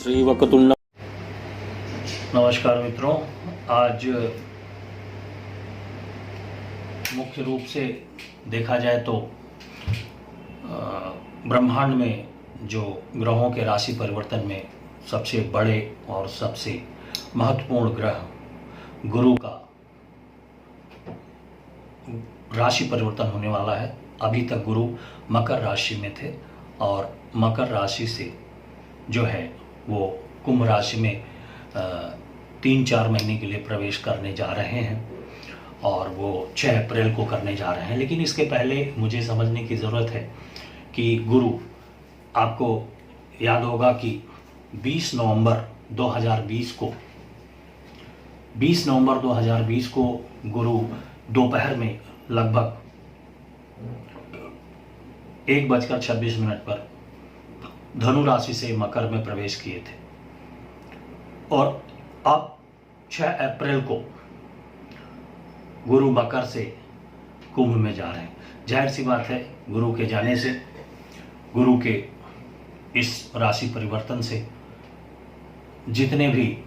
श्री वक्रतुंड। नमस्कार मित्रों, आज मुख्य रूप से देखा जाए तो ब्रह्मांड में जो ग्रहों के राशि परिवर्तन में सबसे बड़े और सबसे महत्वपूर्ण ग्रह गुरु का राशि परिवर्तन होने वाला है। अभी तक गुरु मकर राशि में थे और मकर राशि से जो है वो कुंभ राशि में 3-4 महीने के लिए प्रवेश करने जा रहे हैं और वो 6 अप्रैल को करने जा रहे हैं। लेकिन इसके पहले मुझे समझने की ज़रूरत है कि गुरु, आपको याद होगा कि 20 नवंबर 2020 को गुरु दोपहर में लगभग 1:26 पर धनु राशि से मकर में प्रवेश किए थे और अब 6 अप्रैल को गुरु मकर से कुंभ में जा रहे हैं। जाहिर सी बात है, गुरु के जाने से, गुरु के इस राशि परिवर्तन से जितने भी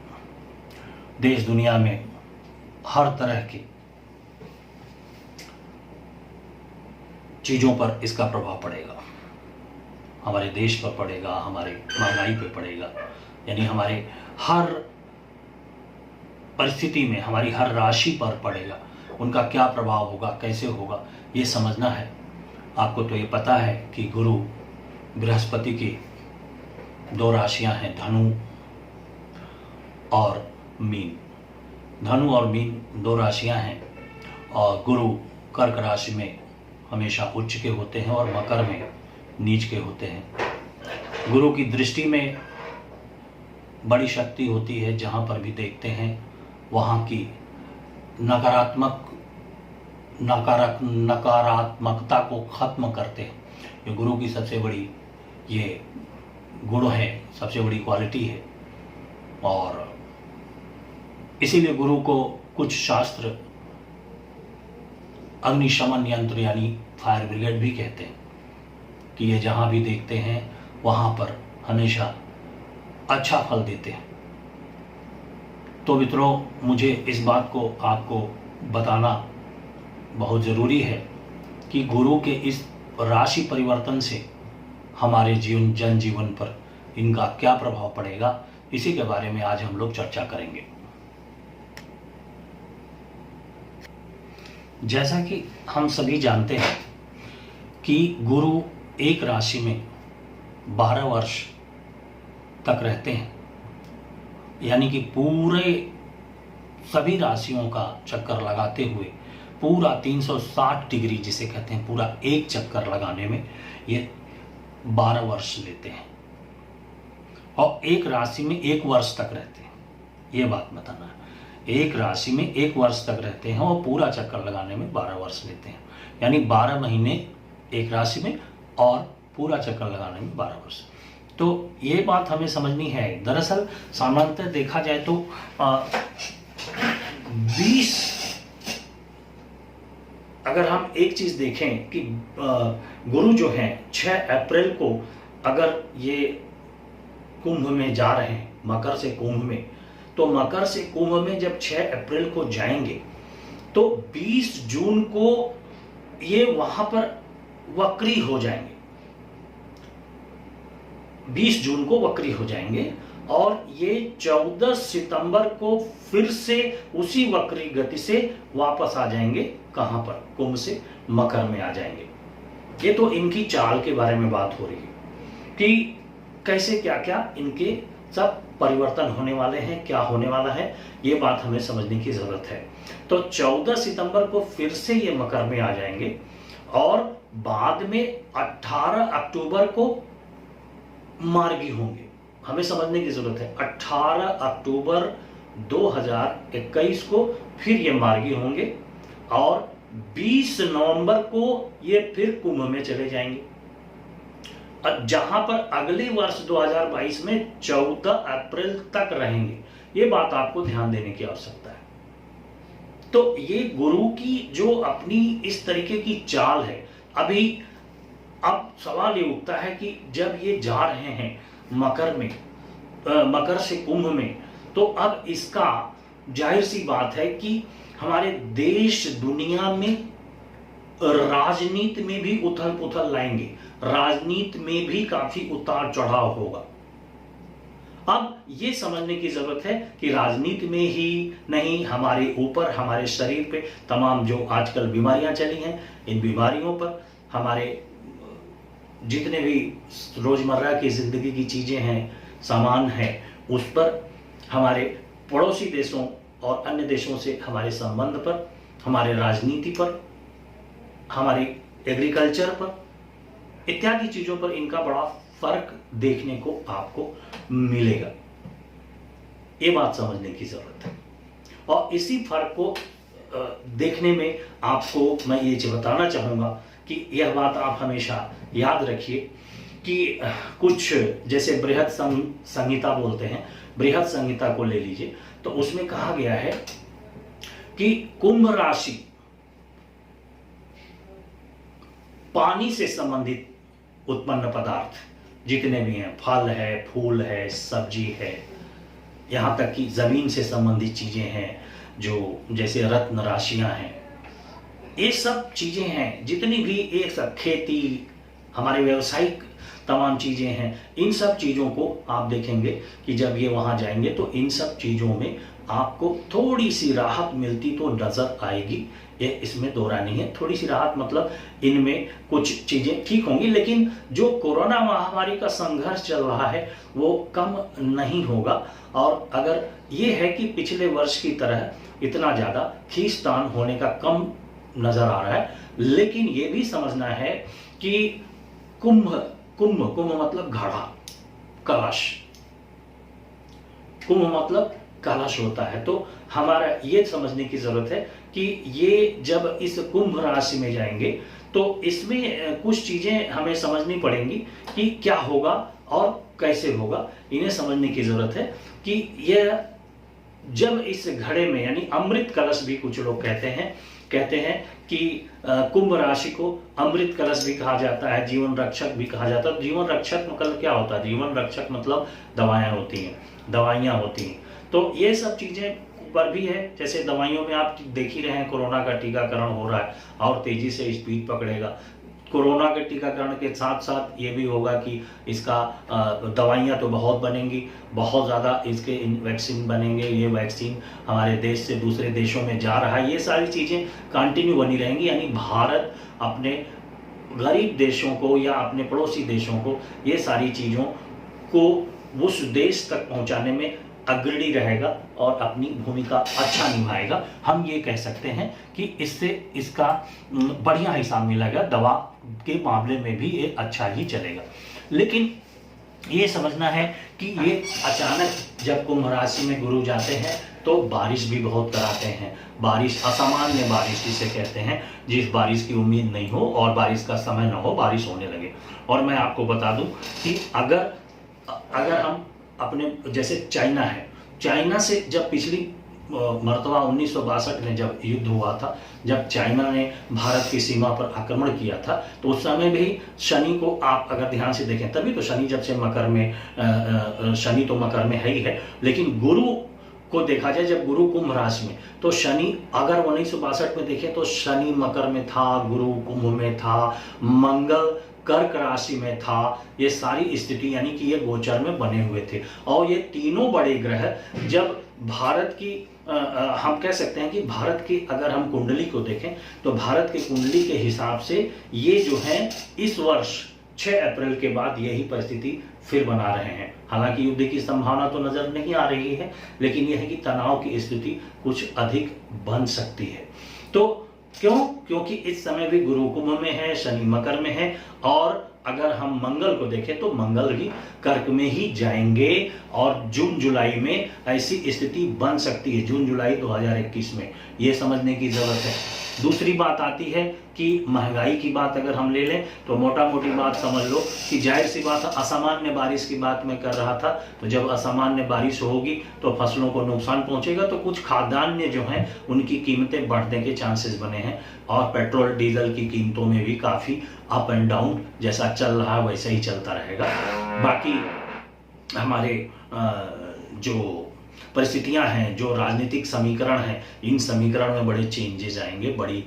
देश दुनिया में हर तरह की चीज़ों पर इसका प्रभाव पड़ेगा। हमारे देश पर पड़ेगा, हमारे महंगाई पे पड़ेगा, यानी हमारे हर परिस्थिति में, हमारी हर राशि पर पड़ेगा। उनका क्या प्रभाव होगा, कैसे होगा, ये समझना है। आपको तो ये पता है कि गुरु बृहस्पति की 2 राशियां हैं, धनु और मीन। धनु और मीन 2 राशियां हैं और गुरु कर्क राशि में हमेशा उच्च के होते हैं और मकर में नीच के होते हैं। गुरु की दृष्टि में बड़ी शक्ति होती है। जहाँ पर भी देखते हैं वहाँ की नकारात्मकता को खत्म करते हैं। ये गुरु की सबसे बड़ी ये गुण है, सबसे बड़ी क्वालिटी है। और इसीलिए गुरु को कुछ शास्त्र अग्निशमन यंत्र यानी फायर ब्रिगेड भी कहते हैं कि ये जहाँ भी देखते हैं वहाँ पर हमेशा अच्छा फल देते हैं। तो मित्रों, मुझे इस बात को आपको बताना बहुत ज़रूरी है कि गुरु के इस राशि परिवर्तन से हमारे जनजीवन पर इनका क्या प्रभाव पड़ेगा, इसी के बारे में आज हम लोग चर्चा करेंगे। जैसा कि हम सभी जानते हैं कि गुरु एक राशि में 12 वर्ष तक रहते हैं, यानी कि पूरे सभी राशियों का चक्कर लगाते हुए पूरा 360 डिग्री जिसे कहते हैं, पूरा एक चक्कर लगाने में ये 12 वर्ष लेते हैं और एक राशि में 1 वर्ष तक रहते हैं। ये बात बताना है, एक राशि में 1 वर्ष तक रहते हैं और पूरा चक्कर लगाने में 12 वर्ष लेते हैं, यानी 12 महीने एक राशि में और पूरा चक्कर लगाने में 12 वर्ष। तो ये बात हमें समझनी है। दरअसल सामान्यतः देखा जाए तो 20, अगर हम एक चीज देखें कि गुरु जो हैं 6 अप्रैल को अगर ये कुंभ में जा रहे हैं, मकर से कुंभ में, तो मकर से कुंभ में जब 6 अप्रैल को जाएंगे तो 20 जून को ये वहां पर वक्री हो जाएंगे। 20 जून को वक्री हो जाएंगे और ये 14 सितंबर को फिर से उसी वक्री गति से वापस आ जाएंगे। कहां पर? कुंभ से मकर में आ जाएंगे। ये तो इनकी चाल के बारे में बात हो रही है कि कैसे क्या क्या इनके सब परिवर्तन होने वाले हैं, क्या होने वाला है, ये बात हमें समझने की जरूरत है। तो 14 सितंबर को फिर से ये मकर में आ जाएंगे और बाद में 18 अक्टूबर को मार्गी होंगे। हमें समझने की जरूरत है, 18 अक्टूबर 2021 को फिर ये मार्गी होंगे और 20 नवंबर को ये फिर कुंभ में चले जाएंगे। जहां पर अगले वर्ष 2022 में 14 अप्रैल तक रहेंगे। ये बात आपको ध्यान देने की आवश्यकता है। तो ये गुरु की जो अपनी इस तरीके की चाल है, अभी अब सवाल ये उठता है कि जब ये जा रहे हैं मकर में मकर से कुंभ में, तो अब इसका जाहिर सी बात है कि हमारे देश दुनिया में राजनीति में भी उथल पुथल लाएंगे, राजनीति में भी काफी उतार चढ़ाव होगा। अब ये समझने की जरूरत है कि राजनीति में ही नहीं, हमारे ऊपर, हमारे शरीर पे तमाम जो आजकल बीमारियां चली हैं, इन बीमारियों पर, हमारे जितने भी रोजमर्रा की जिंदगी की चीजें हैं, सामान है, उस पर, हमारे पड़ोसी देशों और अन्य देशों से हमारे संबंध पर, हमारे राजनीति पर, हमारे एग्रीकल्चर पर, इत्यादि चीजों पर इनका बड़ा फर्क देखने को आपको मिलेगा। ये बात समझने की जरूरत है। और इसी फर्क को देखने में आपको मैं ये बताना चाहूंगा कि यह बात आप हमेशा याद रखिए कि कुछ जैसे बृहद संहिता बोलते हैं, बृहद संहिता को ले लीजिए, तो उसमें कहा गया है कि कुंभ राशि पानी से संबंधित उत्पन्न पदार्थ जितने भी हैं, फल है, फूल है, सब्जी है, यहां तक कि जमीन से संबंधित चीजें हैं, जो जैसे रत्न राशियां हैं, ये सब चीजें हैं, जितनी भी एक सब खेती, हमारे व्यवसायिक तमाम चीजें हैं, इन सब चीजों को आप देखेंगे कि जब ये वहां जाएंगे तो इन सब चीजों में आपको थोड़ी सी राहत मिलती तो नजर आएगी। ये इसमें दो राय नहीं है। थोड़ी सी राहत मतलब इनमें कुछ चीजें ठीक होंगी, लेकिन जो कोरोना महामारी का संघर्ष चल रहा है वो कम नहीं होगा। और अगर ये है कि पिछले वर्ष की तरह इतना ज्यादा खींचतान होने का कम नजर आ रहा है, लेकिन ये भी समझना है कि कुंभ कुंभ कुंभ मतलब घड़ा, कलश, कुंभ मतलब कलश होता है। तो हमारा ये समझने की जरूरत है कि ये जब इस कुंभ राशि में जाएंगे तो इसमें कुछ चीजें हमें समझनी पड़ेंगी कि क्या होगा और कैसे होगा। इन्हें समझने की जरूरत है कि यह जब इस घड़े में, यानी अमृत कलश भी कुछ लोग कहते हैं कि कुंभ राशि को अमृत कलश भी कहा जाता है, जीवन रक्षक भी कहा जाता है। जीवन रक्षक मतलब क्या होता है? जीवन रक्षक मतलब दवाएं होती हैं, दवाइयां होती हैं। तो ये सब चीजें पर भी है। जैसे दवाइयों में आप देख ही रहे हैं, कोरोना का टीकाकरण हो रहा है और तेजी से स्पीड पकड़ेगा। कोरोना के टीकाकरण के साथ साथ ये भी होगा कि इसका दवाइयाँ तो बहुत बनेंगी, बहुत ज़्यादा इसके वैक्सीन बनेंगे। ये वैक्सीन हमारे देश से दूसरे देशों में जा रहा है। ये सारी चीज़ें कंटिन्यू बनी रहेंगी, यानी भारत अपने गरीब देशों को या अपने पड़ोसी देशों को ये सारी चीज़ों को उस देश तक पहुँचाने में अग्रणी रहेगा और अपनी भूमिका अच्छा निभाएगा। हम ये कह सकते हैं कि इससे इसका बढ़िया हिसाब मिलेगा, दवा के मामले में भी ये अच्छा ही चलेगा। लेकिन ये समझना है कि ये अचानक जब कुंभ राशि में गुरु जाते हैं तो बारिश भी बहुत कराते हैं। बारिश, असामान्य बारिश जिसे कहते हैं, जिस बारिश की उम्मीद नहीं हो और बारिश का समय न हो, बारिश होने लगे। और मैं आपको बता दूं कि अगर हम अपने, जैसे चाइना है, चाइना से जब पिछली मर्तबा 1962 में जब युद्ध हुआ था, जब चाइना ने भारत की सीमा पर आक्रमण किया था, तो उस समय भी शनि को आप अगर ध्यान से देखें, तभी तो शनि जब से मकर में, शनि तो मकर में है ही है, लेकिन गुरु को देखा जाए, जब गुरु कुंभ राशि में, तो शनि अगर 1962 में देखें तो शनि मकर में था, गुरु कुंभ में था, मंगल कर्क राशि में था। ये सारी स्थिति यानी कि ये गोचर में बने हुए थे। और ये तीनों बड़े ग्रह जब भारत की हम कह सकते हैं कि भारत की अगर हम कुंडली को देखें तो भारत के कुंडली के हिसाब से ये जो है इस वर्ष 6 अप्रैल के बाद यही परिस्थिति फिर बना रहे हैं। हालांकि युद्ध की संभावना तो नजर नहीं आ रही है, लेकिन यह है कि तनाव की स्थिति कुछ अधिक बन सकती है। तो क्यों? क्योंकि इस समय भी गुरु कुंभ में है, शनि मकर में है, और अगर हम मंगल को देखें तो मंगल भी कर्क में ही जाएंगे और जून जुलाई में ऐसी स्थिति बन सकती है, जून जुलाई 2021 में। ये समझने की जरूरत है। दूसरी बात आती है कि महंगाई की बात अगर हम ले लें तो मोटा मोटी बात समझ लो कि जाहिर सी बात, असामान्य बारिश की बात मैं कर रहा था, तो जब असामान्य बारिश होगी तो फसलों को नुकसान पहुंचेगा, तो कुछ खाद्यान्न जो हैं उनकी कीमतें बढ़ने के चांसेस बने हैं। और पेट्रोल डीजल की कीमतों में भी काफ़ी अप एंड डाउन जैसा चल रहा है वैसा ही चलता रहेगा। बाकी हमारे जो परिस्थितियां हैं, जो राजनीतिक समीकरण हैं, इन समीकरण में बड़े चेंजेस आएंगे, बड़ी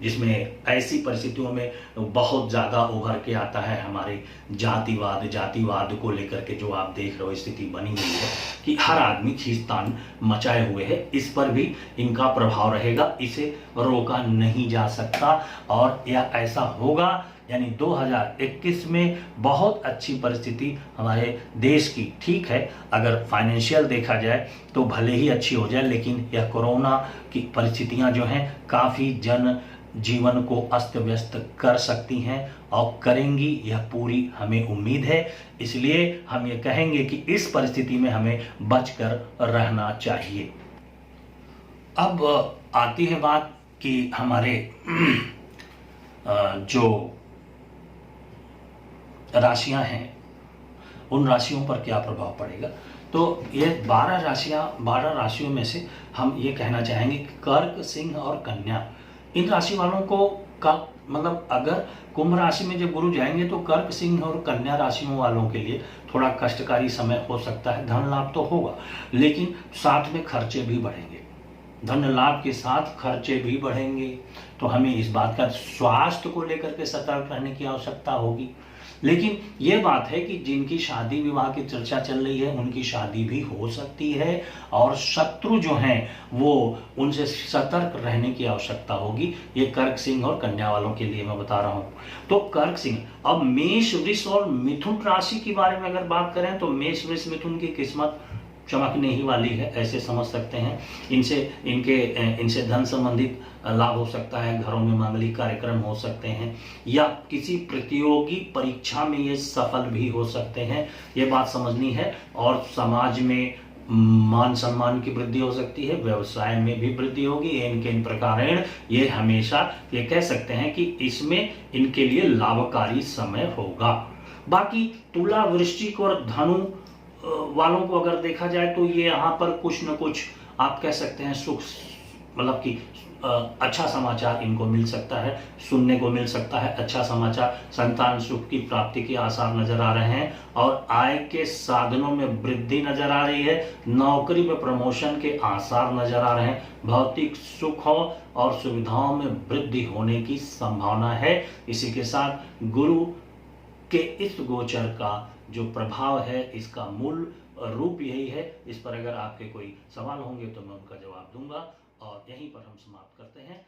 जिसमें ऐसी परिस्थितियों में बहुत ज़्यादा उभर के आता है हमारे जातिवाद को लेकर के जो आप देख रहे हो स्थिति बनी हुई है कि हर आदमी खींचतान मचाए हुए है। इस पर भी इनका प्रभाव रहेगा, इसे रोका नहीं जा सकता और यह ऐसा होगा। यानी 2021 में बहुत अच्छी परिस्थिति हमारे देश की, ठीक है अगर फाइनेंशियल देखा जाए तो भले ही अच्छी हो जाए, लेकिन यह कोरोना की परिस्थितियां जो हैं काफ़ी जन जीवन को अस्त व्यस्त कर सकती हैं और करेंगी, यह पूरी हमें उम्मीद है। इसलिए हम ये कहेंगे कि इस परिस्थिति में हमें बचकर रहना चाहिए। अब आती है बात कि हमारे जो राशियां हैं उन राशियों पर क्या प्रभाव पड़ेगा। तो ये 12 राशियों में से हम ये कहना चाहेंगे कि कर्क, सिंह और कन्या, इन राशि वालों को का मतलब अगर कुंभ राशि में जब गुरु जाएंगे तो कर्क, सिंह और कन्या राशियों वालों के लिए थोड़ा कष्टकारी समय हो सकता है। धन लाभ तो होगा लेकिन साथ में खर्चे भी बढ़ेंगे, धन लाभ के साथ खर्चे भी बढ़ेंगे। तो हमें इस बात का स्वास्थ्य को लेकर के सतर्क रहने की आवश्यकता होगी। लेकिन ये बात है कि जिनकी शादी विवाह की चर्चा चल रही है उनकी शादी भी हो सकती है और शत्रु जो हैं वो उनसे सतर्क रहने की आवश्यकता होगी। ये कर्क, सिंह और कन्या वालों के लिए मैं बता रहा हूँ। तो कर्क, सिंह। अब मेष, वृष और मिथुन राशि के बारे में अगर बात करें तो मेष, वृष, मिथुन की किस्मत चमकने ही वाली है, ऐसे समझ सकते हैं। इनसे धन संबंधित लाभ हो सकता है, घरों में मांगलिक कार्यक्रम हो सकते हैं या किसी प्रतियोगी परीक्षा में ये सफल भी हो सकते हैं, ये बात समझनी है। और समाज में मान सम्मान की वृद्धि हो सकती है, व्यवसाय में भी वृद्धि होगी। इन प्रकारेण ये हमेशा ये कह सकते हैं कि इसमें इनके लिए लाभकारी समय होगा। बाकी तुला, वृश्चिक और धनु वालों को अगर देखा जाए तो ये यहाँ पर कुछ न कुछ आप कह सकते हैं सुख, मतलब कि अच्छा समाचार इनको मिल सकता है, सुनने को मिल सकता है अच्छा समाचार। संतान सुख की प्राप्ति के आसार नजर आ रहे हैं और आय के साधनों में वृद्धि नजर आ रही है। नौकरी में प्रमोशन के आसार नजर आ रहे हैं। भौतिक सुखों और सुविधाओं में वृद्धि होने की संभावना है। इसी के साथ गुरु के इस गोचर का जो प्रभाव है इसका मूल रूप यही है। इस पर अगर आपके कोई सवाल होंगे तो मैं उनका जवाब दूंगा और यहीं पर हम समाप्त करते हैं।